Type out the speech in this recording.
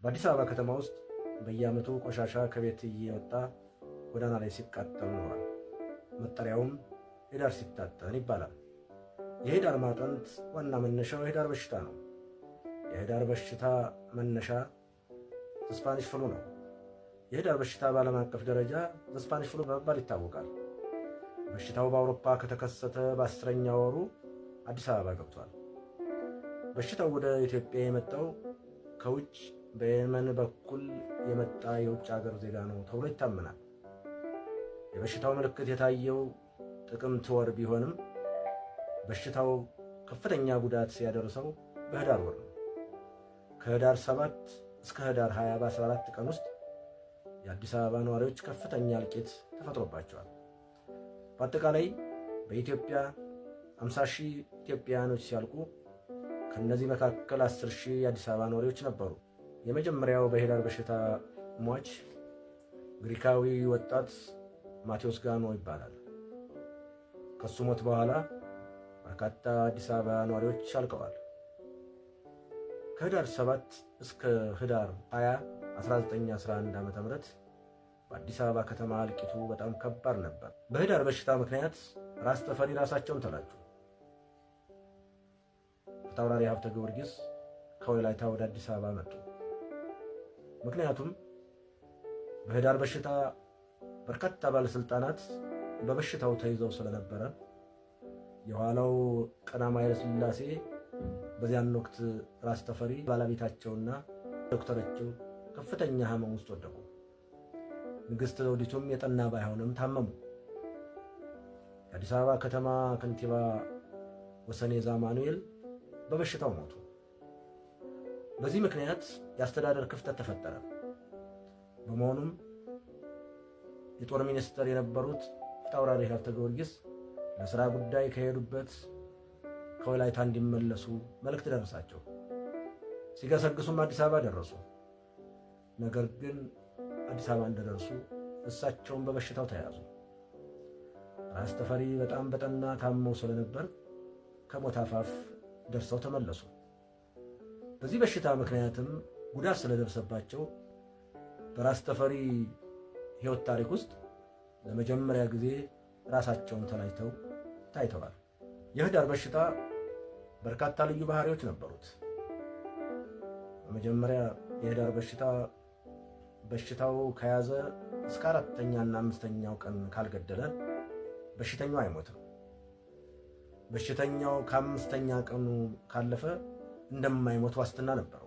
በአዲስ አበባ ከተማ ውስጥ በየዓመቱ ቆሻሻ ከቤት እየወጣ ጎዳና ላይ ሲቃጠል ኖሯል። መጠሪያውም ሄዳር ሲታጠን ይባላል። የሄዳር ማጠንት ዋና መነሻው የሄዳር በሽታ ነው። የሄዳር በሽታ መነሻ ስፓኒሽ ፍሉ ነው። የሄዳር በሽታ በዓለም አቀፍ ደረጃ ስፓኒሽ ፍሉ በመባል ይታወቃል። በሽታው በአውሮፓ ከተከሰተ በ10ኛ ወሩ አዲስ አበባ ገብቷል። በሽታው ወደ ኢትዮጵያ የመጣው ከውጭ በየመን በኩል የመጣ የውጭ ሀገር ዜጋ ነው ተብሎ ይታመናል። የበሽታው ምልክት የታየው ጥቅምት ወር ቢሆንም በሽታው ከፍተኛ ጉዳት ሲያደርሰው በህዳር ወር ነው። ከህዳር 7 እስከ ህዳር 20 በ14 ቀን ውስጥ የአዲስ አበባ ነዋሪዎች ከፍተኛ እልቂት ተፈጥሮባቸዋል። በአጠቃላይ በኢትዮጵያ 50,000 ኢትዮጵያውያኖች ሲያልቁ ከነዚህ መካከል 10,000 የአዲስ አበባ ነዋሪዎች ነበሩ። የመጀመሪያው በሄዳር በሽታ ሟች ግሪካዊ ወጣት ማቴዎስ ጋኖ ይባላል። ከሱ ሞት በኋላ በርካታ አዲስ አበባ ነዋሪዎች አልቀዋል። ከህዳር 7 እስከ ህዳር 20 1911 ዓ.ም በአዲስ አበባ ከተማ እልቂቱ በጣም ከባድ ነበር። በህዳር በሽታ ምክንያት ራስ ተፈሪ ራሳቸውን ተላጩ። ፊታውራሪ ሀብተ ጊዮርጊስ ከወላይታ ወደ አዲስ አበባ መጡ። ምክንያቱም በህዳር በሽታ በርካታ ባለስልጣናት በበሽታው ተይዘው ስለነበረ የኋላው ቀዳማዊ ኃይለ ሥላሴ በዚያን ወቅት ራስ ተፈሪ ባለቤታቸውና ዶክተራቸው ከፍተኛ ህመም ውስጥ ወደቁ። ንግሥት ዘውዲቱም የጠና ባይሆንም ታመሙ። የአዲስ አበባ ከተማ ከንቲባ ወሰኔ ዛማኑኤል በበሽታው ሞቱ። በዚህ ምክንያት የአስተዳደር ክፍተት ተፈጠረ። በመሆኑም የጦር ሚኒስትር የነበሩት ፊታውራሪ ሀብተ ጊዮርጊስ ለሥራ ጉዳይ ከሄዱበት ከወላይታ እንዲመለሱ መልእክት ደረሳቸው። ሲገሰግሱም አዲስ አበባ ደረሱ። ነገር ግን አዲስ አበባ እንደደረሱ እሳቸውን በበሽታው ተያዙ። ራስ ተፈሪ በጣም በጠና ታመው ስለነበር ከሞት አፋፍ ደርሰው ተመለሱ። በዚህ በሽታ ምክንያትም ጉዳት ስለደረሰባቸው በራስ ተፈሪ ሕይወት ታሪክ ውስጥ ለመጀመሪያ ጊዜ ራሳቸውን ተላጭተው ታይተዋል። የህዳር በሽታ በርካታ ልዩ ባህሪዎች ነበሩት። በመጀመሪያ የህዳር በሽታው ከያዘ እስከ 4ኛና 5ኛው ቀን ካልገደለ በሽተኛው አይሞትም። በሽተኛው ከ5ኛ ቀኑ ካለፈ እንደማይሞት ዋስትና ነበር።